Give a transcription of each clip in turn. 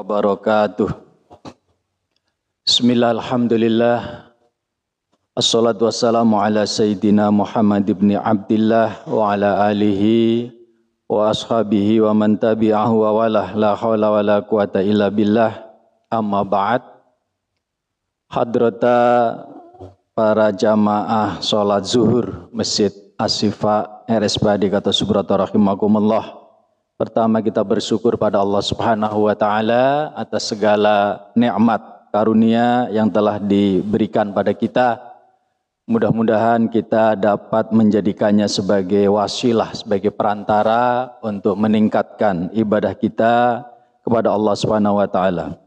Wabarakatuh. Bismillah, alhamdulillah. Assalatu wassalamu ala Sayyidina Muhammad ibn Abdillah wa ala alihi wa ashabihi wa man tabi'ahu wa walah. La hawla wa la quwata illa billah. Amma ba'd. Hadrata para jamaah sholat zuhur Masjid As-Sifa RSPAD Kata Subrata rahimakumullah. Pertama kita bersyukur pada Allah Subhanahu wa taala atas segala nikmat karunia yang telah diberikan pada kita. Mudah-mudahan kita dapat menjadikannya sebagai wasilah, sebagai perantara untuk meningkatkan ibadah kita kepada Allah Subhanahu wa taala.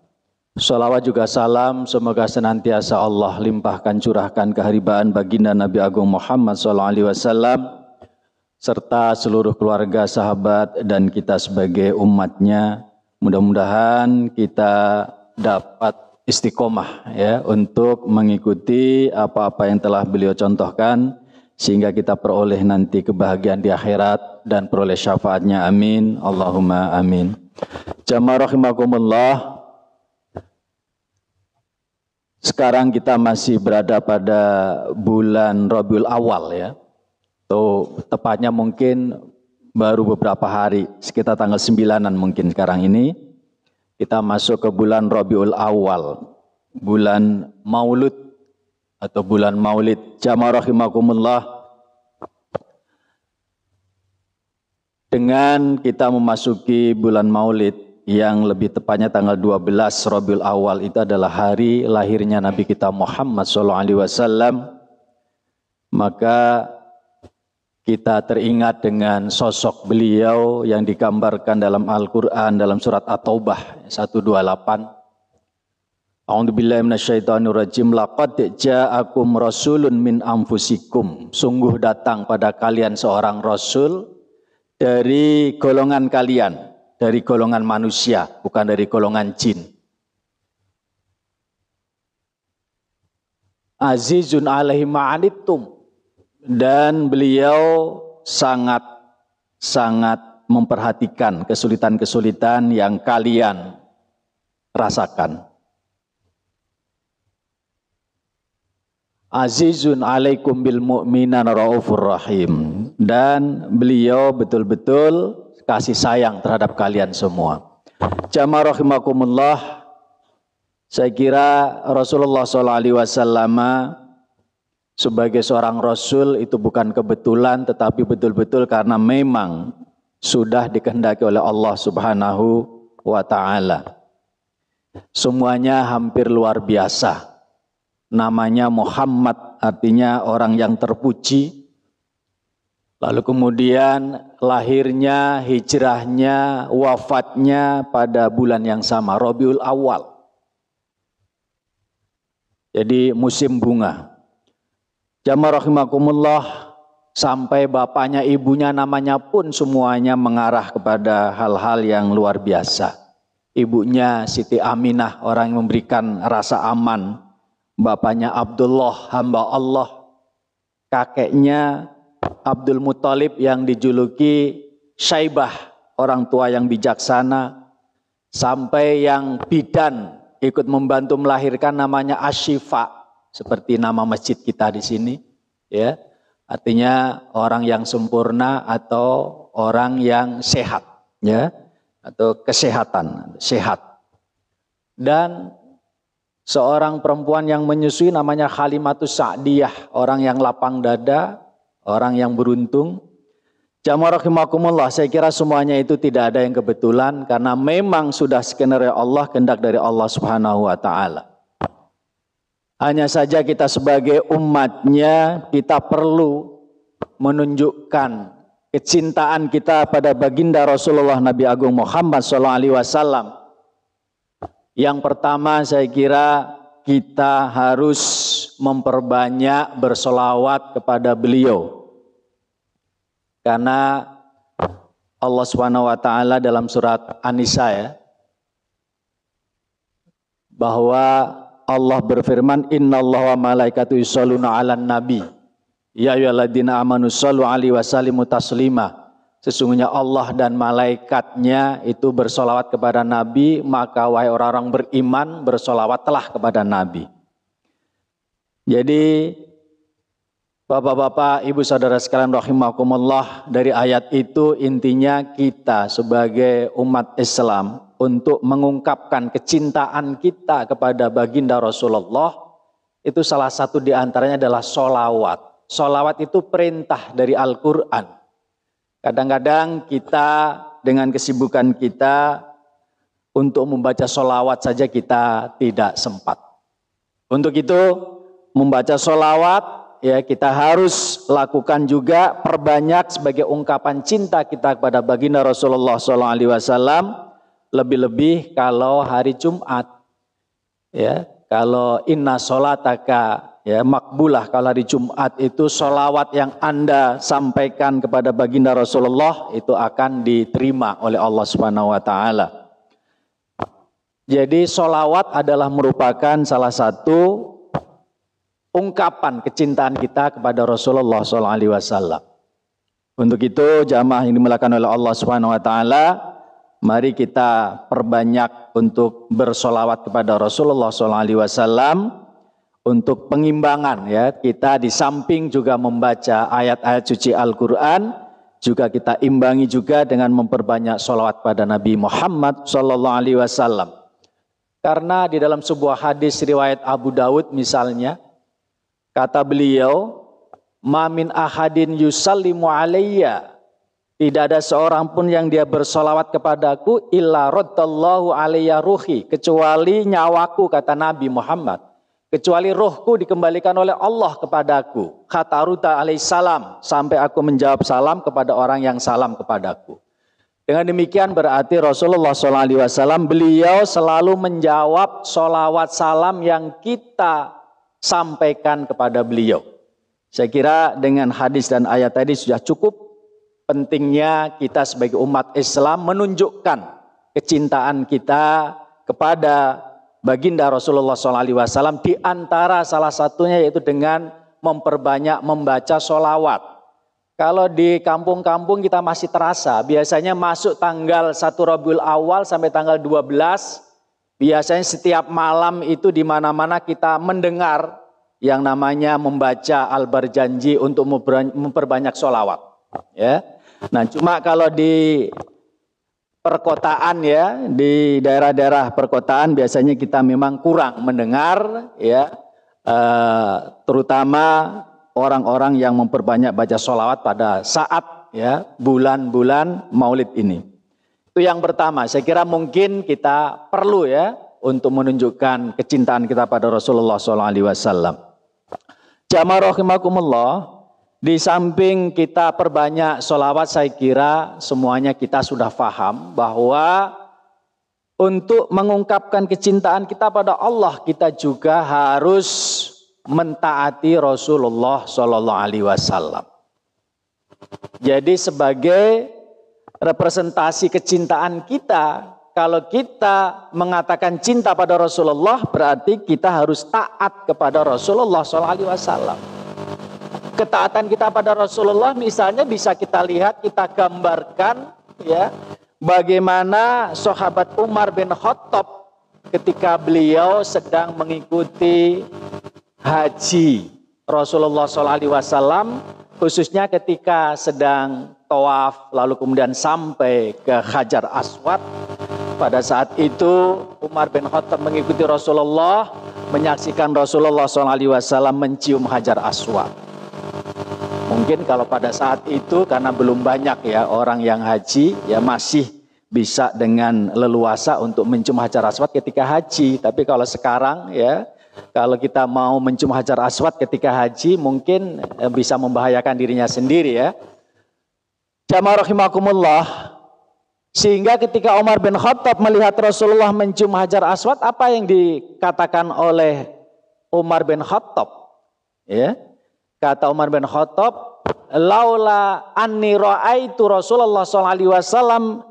Shalawat juga salam semoga senantiasa Allah limpahkan curahkan keharibaan baginda Nabi Agung Muhammad SAW serta seluruh keluarga, sahabat dan kita sebagai umatnya. Mudah-mudahan kita dapat istiqomah ya untuk mengikuti apa-apa yang telah beliau contohkan sehingga kita peroleh nanti kebahagiaan di akhirat dan peroleh syafaatnya. Amin. Allahumma amin. Jamaah rahimakumullah. Sekarang kita masih berada pada bulan Rabiul Awal ya. Tuh, tepatnya mungkin baru beberapa hari, sekitar tanggal 9-an mungkin sekarang ini. Kita masuk ke bulan Rabiul Awal, bulan Maulud atau bulan Maulid. Jamaah rahimakumullah. Dengan kita memasuki bulan Maulid yang lebih tepatnya tanggal 12 Rabiul Awal itu adalah hari lahirnya Nabi kita Muhammad SAW. Maka kita teringat dengan sosok beliau yang digambarkan dalam Al-Quran dalam surat At-Taubah 128. A'udzubillahi minasyaitonirrajim. Laqad ja'akum rasulun min anfusikum. Sungguh datang pada kalian seorang rasul dari golongan kalian, dari golongan manusia, bukan dari golongan jin. Azizun alaihi ma'anittum. Dan beliau sangat memperhatikan kesulitan-kesulitan yang kalian rasakan. Azizun alaikum bil mu'minan raufur rahim. Dan beliau betul-betul kasih sayang terhadap kalian semua. Jamaah rahimakumullah. Saya kira Rasulullah SAW sebagai seorang Rasul itu bukan kebetulan, tetapi betul-betul karena memang sudah dikehendaki oleh Allah Subhanahu wa ta'ala. Semuanya hampir luar biasa. Namanya Muhammad, artinya orang yang terpuji. Lalu kemudian lahirnya, hijrahnya, wafatnya pada bulan yang sama, Rabiul Awal. Jadi musim bunga. Jamaah rahimakumullah, sampai bapaknya, ibunya, namanya pun semuanya mengarah kepada hal-hal yang luar biasa. Ibunya Siti Aminah, orang yang memberikan rasa aman. Bapaknya Abdullah, hamba Allah. Kakeknya Abdul Muthalib yang dijuluki Syaibah, orang tua yang bijaksana. Sampai yang bidan ikut membantu melahirkan namanya Asyifa. Seperti nama masjid kita di sini, ya, artinya orang yang sempurna atau orang yang sehat, ya, atau kesehatan, sehat. Dan seorang perempuan yang menyusui namanya Halimatus Sa'diyah, orang yang lapang dada, orang yang beruntung. Jamaah rahimakumullah, saya kira semuanya itu tidak ada yang kebetulan karena memang sudah skenario Allah, kehendak dari Allah Subhanahu wa taala. Hanya saja kita sebagai umatnya, kita perlu menunjukkan kecintaan kita pada baginda Rasulullah Nabi Agung Muhammad SAW. Yang pertama saya kira kita harus memperbanyak bersolawat kepada beliau. Karena Allah SWT dalam surat An-Nisa ya, bahwa Allah berfirman, innallaha wa malaikatahu yusholluna 'alan nabi. Ya ayyuhalladzina amanu shollu 'alaihi wa sallimu taslima. Sesungguhnya Allah dan malaikatnya itu bersolawat kepada Nabi, maka wahai orang-orang beriman bersolawatlah kepada Nabi. Jadi Bapak-bapak, ibu saudara sekalian rahimakumullah, dari ayat itu intinya kita sebagai umat Islam untuk mengungkapkan kecintaan kita kepada baginda Rasulullah, itu salah satu di antaranya adalah sholawat. Sholawat itu perintah dari Al-Quran. Kadang-kadang kita dengan kesibukan kita untuk membaca sholawat saja kita tidak sempat. Untuk itu membaca sholawat, ya, kita harus lakukan juga, perbanyak sebagai ungkapan cinta kita kepada baginda Rasulullah SAW. Lebih-lebih kalau hari Jumat, ya, kalau inna sholataka, ya, makbulah, kalau hari Jumat itu sholawat yang Anda sampaikan kepada baginda Rasulullah itu akan diterima oleh Allah Subhanahu Wa Taala. Jadi sholawat adalah merupakan salah satu ungkapan kecintaan kita kepada Rasulullah SAW. Untuk itu jamaah yang dimuliakan oleh Allah Subhanahu Wa Taala, mari kita perbanyak untuk bersolawat kepada Rasulullah SAW untuk pengimbangan, ya. Kita di samping juga membaca ayat-ayat suci Al-Quran, juga kita imbangi juga dengan memperbanyak solawat pada Nabi Muhammad SAW. Karena di dalam sebuah hadis riwayat Abu Dawud misalnya, kata beliau, "Ma min ahadin yusallimu alayya." Tidak ada seorang pun yang dia bersolawat kepadaku illa raddallahu alayya ruhi, kecuali nyawaku, kata Nabi Muhammad, kecuali rohku dikembalikan oleh Allah kepadaku. Kata Ruta alaihissalam, sampai aku menjawab salam kepada orang yang salam kepadaku. Dengan demikian berarti Rasulullah SAW beliau selalu menjawab solawat salam yang kita sampaikan kepada beliau. Saya kira dengan hadis dan ayat tadi sudah cukup pentingnya kita sebagai umat Islam menunjukkan kecintaan kita kepada baginda Rasulullah SAW, di antara salah satunya yaitu dengan memperbanyak membaca sholawat. Kalau di kampung-kampung kita masih terasa, biasanya masuk tanggal 1 Rabiul Awal sampai tanggal 12, biasanya setiap malam itu di mana-mana kita mendengar yang namanya membaca al-barjanji untuk memperbanyak sholawat. Ya. Nah, cuma kalau di perkotaan, ya, di daerah-daerah perkotaan biasanya kita memang kurang mendengar, ya, terutama orang-orang yang memperbanyak baca sholawat pada saat, ya, bulan-bulan Maulid ini. Itu yang pertama. Saya kira mungkin kita perlu, ya, untuk menunjukkan kecintaan kita pada Rasulullah SAW. Jamaah rahimakumullah. Di samping kita perbanyak sholawat, saya kira semuanya kita sudah paham bahwa untuk mengungkapkan kecintaan kita pada Allah, kita juga harus mentaati Rasulullah SAW. Jadi sebagai representasi kecintaan kita, kalau kita mengatakan cinta pada Rasulullah, berarti kita harus taat kepada Rasulullah SAW. Ketaatan kita pada Rasulullah misalnya bisa kita lihat, kita gambarkan, ya, bagaimana sahabat Umar bin Khattab ketika beliau sedang mengikuti haji Rasulullah SAW, khususnya ketika sedang tawaf lalu kemudian sampai ke Hajar Aswad. Pada saat itu Umar bin Khattab mengikuti Rasulullah, menyaksikan Rasulullah SAW mencium Hajar Aswad. Mungkin kalau pada saat itu karena belum banyak, ya, orang yang haji, ya, masih bisa dengan leluasa untuk mencium Hajar Aswad ketika haji. Tapi kalau sekarang, ya, kalau kita mau mencium Hajar Aswad ketika haji mungkin bisa membahayakan dirinya sendiri, ya. Jamaah rahimakumullah. Sehingga ketika Umar bin Khattab melihat Rasulullah mencium Hajar Aswad, apa yang dikatakan oleh Umar bin Khattab? Ya. Kata Umar bin Khattab, laula anni ra'aitu Rasulullah SAW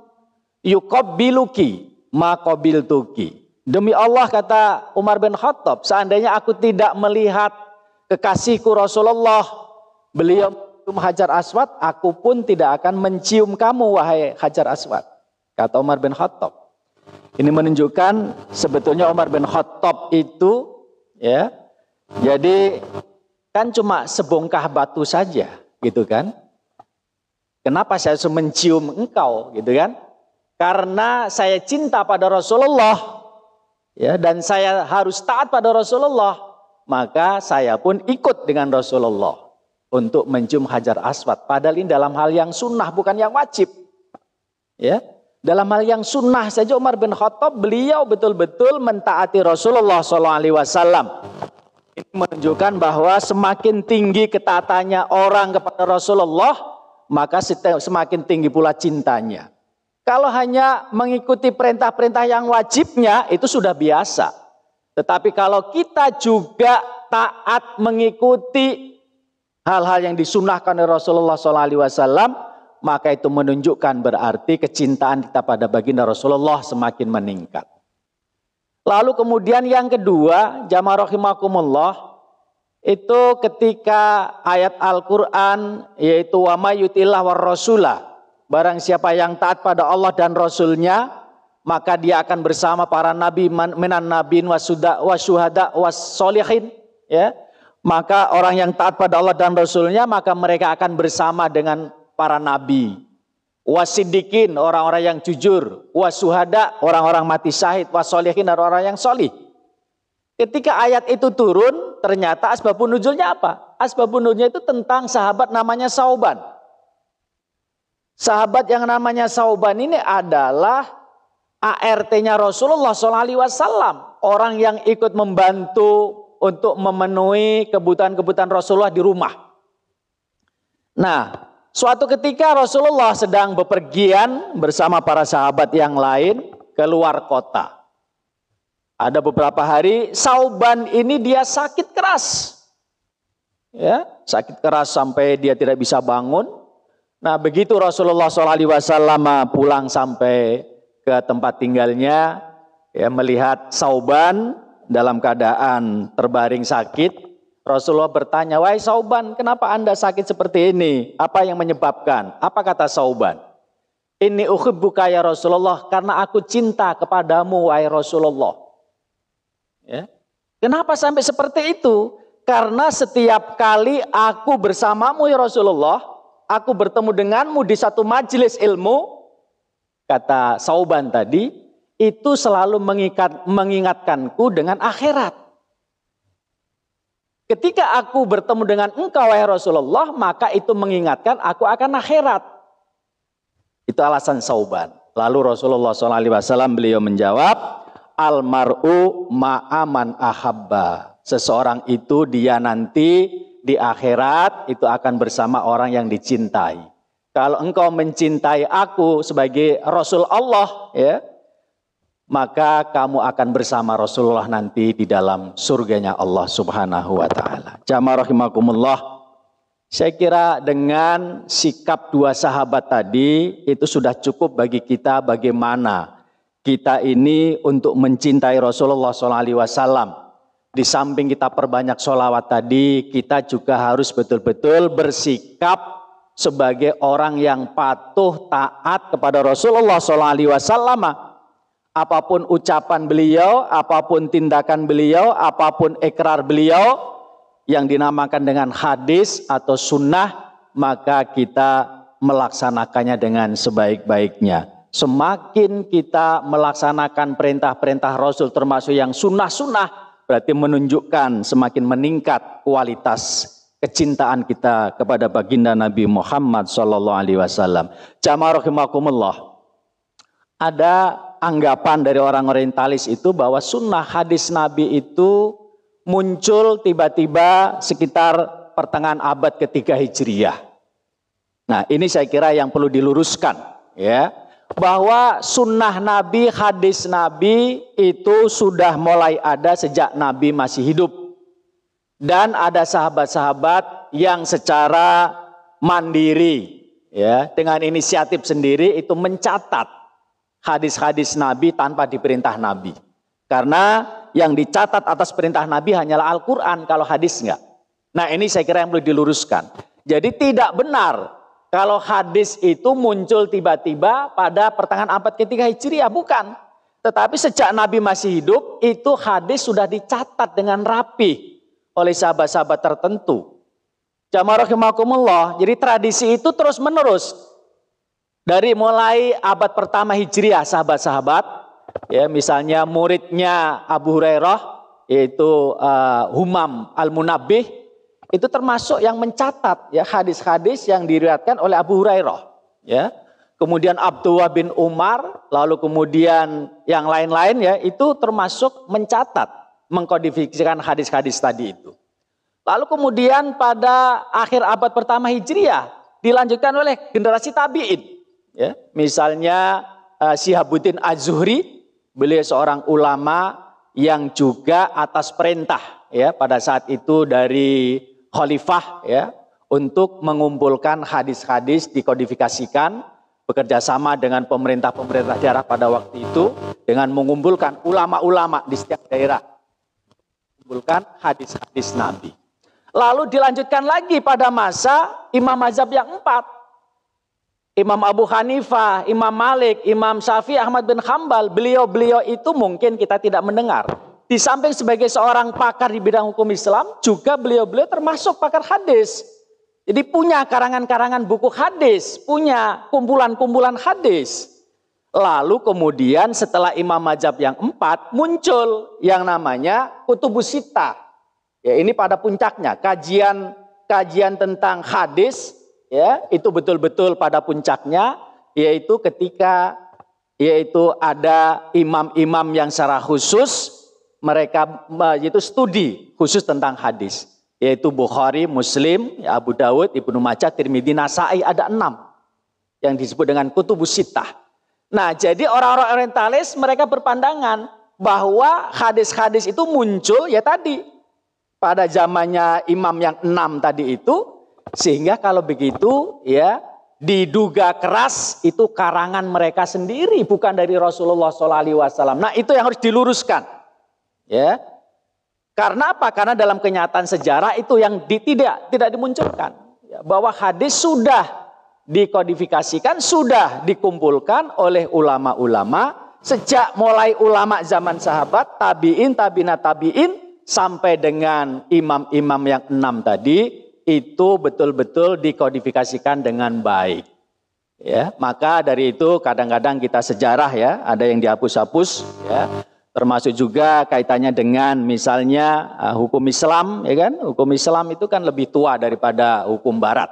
yuqabbiluki ma qabiltuki. Demi Allah, kata Umar bin Khattab, seandainya aku tidak melihat kekasihku Rasulullah, beliau mencium Hajar Aswad, aku pun tidak akan mencium kamu, wahai Hajar Aswad, kata Umar bin Khattab. Ini menunjukkan sebetulnya Umar bin Khattab itu, ya, jadi kan cuma sebongkah batu saja, gitu kan? Kenapa saya harus mencium engkau, gitu kan? Karena saya cinta pada Rasulullah, ya, dan saya harus taat pada Rasulullah, maka saya pun ikut dengan Rasulullah untuk mencium Hajar Aswad. Padahal ini dalam hal yang sunnah, bukan yang wajib. Ya, dalam hal yang sunnah saja Umar bin Khattab, beliau betul-betul mentaati Rasulullah SAW. Ini menunjukkan bahwa semakin tinggi ketaatannya orang kepada Rasulullah, maka semakin tinggi pula cintanya. Kalau hanya mengikuti perintah-perintah yang wajibnya, itu sudah biasa. Tetapi kalau kita juga taat mengikuti hal-hal yang disunahkan oleh Rasulullah SAW, maka itu menunjukkan berarti kecintaan kita pada baginda Rasulullah semakin meningkat. Lalu kemudian yang kedua, jamaah rahimakumullah, itu ketika ayat Al-Quran, yaitu wa may yuti'illah war rasulah, barang siapa yang taat pada Allah dan Rasulnya, maka dia akan bersama para nabi, minan nabiin wasyuhada wassolihin, ya. Maka orang yang taat pada Allah dan Rasulnya, maka mereka akan bersama dengan para nabi, wasiddiqin, orang-orang yang jujur, wasyuhada, orang-orang mati syahid, wassolihin, orang-orang yang solih. Ketika ayat itu turun, ternyata asbabun nuzulnya apa? Asbabun nuzulnya itu tentang sahabat namanya Sauban. Sahabat yang namanya Sauban ini adalah ART-nya Rasulullah SAW. Orang yang ikut membantu untuk memenuhi kebutuhan-kebutuhan Rasulullah di rumah. Nah, suatu ketika Rasulullah sedang bepergian bersama para sahabat yang lain keluar kota. Ada beberapa hari Sauban ini dia sakit keras. Ya, sakit keras sampai dia tidak bisa bangun. Nah, begitu Rasulullah SAW pulang sampai ke tempat tinggalnya, ya, melihat Sauban dalam keadaan terbaring sakit, Rasulullah bertanya, "Wahai Sauban, kenapa Anda sakit seperti ini? Apa yang menyebabkan?" Apa kata Sauban? "Inni uhibbuka ya Rasulullah, karena aku cinta kepadamu wahai Rasulullah." Ya. Kenapa sampai seperti itu? Karena setiap kali aku bersamamu ya Rasulullah, aku bertemu denganmu di satu majelis ilmu, kata Sauban tadi, itu selalu mengingatkanku dengan akhirat. Ketika aku bertemu dengan engkau wahai Rasulullah, maka itu mengingatkan aku akan akhirat. Itu alasan Sauban. Lalu Rasulullah SAW beliau menjawab, almar'u ma'aman ahabba. Seseorang itu dia nanti di akhirat itu akan bersama orang yang dicintai. Kalau engkau mencintai aku sebagai Rasul Allah, ya, maka kamu akan bersama Rasulullah nanti di dalam surganya Allah Subhanahu wa ta'ala. Jamaah rahimakumullah, saya kira dengan sikap dua sahabat tadi itu sudah cukup bagi kita bagaimana kita ini untuk mencintai Rasulullah SAW. Di samping kita perbanyak sholawat tadi, kita juga harus betul-betul bersikap sebagai orang yang patuh taat kepada Rasulullah SAW. Apapun ucapan beliau, apapun tindakan beliau, apapun ikrar beliau yang dinamakan dengan hadis atau sunnah, maka kita melaksanakannya dengan sebaik-baiknya. Semakin kita melaksanakan perintah-perintah Rasul termasuk yang sunnah-sunnah, berarti menunjukkan semakin meningkat kualitas kecintaan kita kepada baginda Nabi Muhammad SAW. Jamaah rahimakumullah, ada anggapan dari orang orientalis itu bahwa sunnah hadis Nabi itu muncul tiba-tiba sekitar pertengahan abad ketiga Hijriyah. Nah, ini saya kira yang perlu diluruskan, ya. Bahwa sunnah Nabi, hadis Nabi itu sudah mulai ada sejak Nabi masih hidup. Dan ada sahabat-sahabat yang secara mandiri, ya, dengan inisiatif sendiri itu mencatat hadis-hadis Nabi tanpa diperintah Nabi. Karena yang dicatat atas perintah Nabi hanyalah Al-Quran, kalau hadis enggak. Nah ini saya kira yang perlu diluruskan. Jadi tidak benar kalau hadis itu muncul tiba-tiba pada pertengahan abad ketiga Hijriah, bukan. Tetapi sejak Nabi masih hidup, itu hadis sudah dicatat dengan rapi oleh sahabat-sahabat tertentu. Jamaah rahimakumullah, jadi tradisi itu terus menerus. Dari mulai abad pertama Hijriah, sahabat-sahabat, ya misalnya muridnya Abu Hurairah, yaitu Humam Al-Munabbih, itu termasuk yang mencatat ya hadis-hadis yang diriwayatkan oleh Abu Hurairah. Ya, kemudian Abdullah bin Umar, lalu kemudian yang lain-lain ya, itu termasuk mencatat, mengkodifikasikan hadis-hadis tadi itu. Lalu kemudian pada akhir abad pertama Hijriah dilanjutkan oleh generasi tabi'in. Ya, misalnya Syihabuddin Az-Zuhri, beliau seorang ulama yang juga atas perintah ya pada saat itu dari khalifah ya untuk mengumpulkan hadis-hadis, dikodifikasikan, bekerja sama dengan pemerintah-pemerintah daerah pada waktu itu dengan mengumpulkan ulama-ulama di setiap daerah, mengumpulkan hadis-hadis Nabi. Lalu dilanjutkan lagi pada masa imam mazhab yang 4. Imam Abu Hanifah, Imam Malik, Imam Syafi'i, Ahmad bin Hanbal, beliau-beliau itu mungkin kita tidak mendengar. Di samping sebagai seorang pakar di bidang hukum Islam, juga beliau-beliau termasuk pakar hadis. Jadi punya karangan-karangan buku hadis, punya kumpulan-kumpulan hadis. Lalu kemudian setelah imam mazhab yang 4, muncul yang namanya Kutubus Sittah. Ya, ini pada puncaknya, kajian tentang hadis, ya, itu betul-betul pada puncaknya, yaitu ketika ada imam-imam yang secara khusus mereka yaitu studi khusus tentang hadis, yaitu Bukhari, Muslim, Abu Dawud, Ibnu Majah, Tirmidzi, Nasai, ada 6 yang disebut dengan Kutubus Sittah. Nah, jadi orang-orang orientalis mereka berpandangan bahwa hadis-hadis itu muncul ya tadi pada zamannya imam yang 6 tadi itu, sehingga kalau begitu ya diduga keras itu karangan mereka sendiri, bukan dari Rasulullah SAW. Nah itu yang harus diluruskan, ya. Karena apa? Karena dalam kenyataan sejarah itu yang tidak dimunculkan, ya, bahwa hadis sudah dikodifikasikan, sudah dikumpulkan oleh ulama-ulama sejak mulai ulama zaman sahabat, tabiin, tabi'in, sampai dengan imam-imam yang 6 tadi. Itu betul-betul dikodifikasikan dengan baik. Ya, maka dari itu kadang-kadang kita sejarah ya, ada yang dihapus-hapus ya. Termasuk juga kaitannya dengan misalnya hukum Islam, ya kan? Hukum Islam itu kan lebih tua daripada hukum barat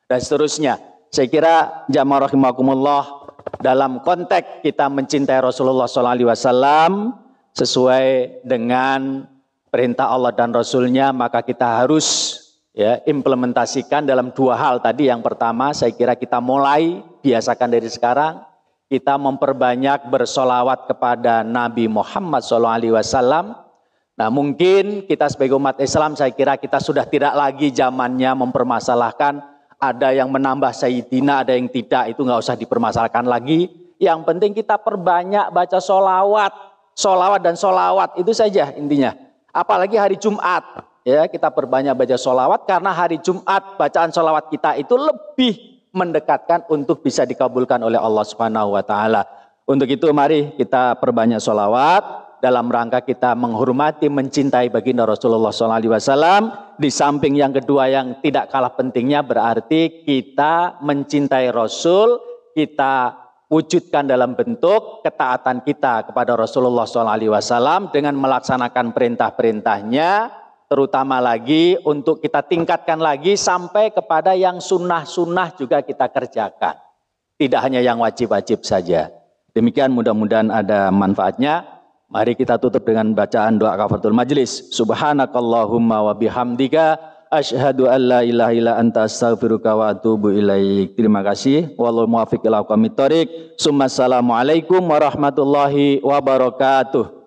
dan seterusnya. Saya kira jamaah rahimakumullah, dalam konteks kita mencintai Rasulullah SAW sesuai dengan perintah Allah dan Rasulnya, maka kita harus ya implementasikan dalam 2 hal tadi. Yang pertama, saya kira kita mulai biasakan dari sekarang, kita memperbanyak bersolawat kepada Nabi Muhammad SAW. Nah mungkin kita sebagai umat Islam, saya kira kita sudah tidak lagi zamannya mempermasalahkan ada yang menambah Sayyidina, ada yang tidak, itu nggak usah dipermasalahkan lagi. Yang penting kita perbanyak baca solawat dan solawat, itu saja intinya. Apalagi hari Jumat, ya kita perbanyak baca solawat, karena hari Jumat bacaan solawat kita itu lebih mendekatkan untuk bisa dikabulkan oleh Allah Subhanahu Wa Taala. Untuk itu mari kita perbanyak solawat dalam rangka kita menghormati, mencintai baginda Rasulullah SAW. Di samping yang kedua yang tidak kalah pentingnya, berarti kita mencintai Rasul, kita wujudkan dalam bentuk ketaatan kita kepada Rasulullah SAW dengan melaksanakan perintah-perintahnya, terutama lagi untuk kita tingkatkan lagi sampai kepada yang sunnah-sunnah juga kita kerjakan. Tidak hanya yang wajib-wajib saja. Demikian, mudah-mudahan ada manfaatnya. Mari kita tutup dengan bacaan doa kafaratul majlis. Subhanakallahumma wa bihamdika asyhadu an la ilaha illa anta astaghfiruka wa atubu ilaik. Terima kasih. Wallahu muwaffiq ila aqwamit thoriq. Assalamualaikum warahmatullahi wabarakatuh.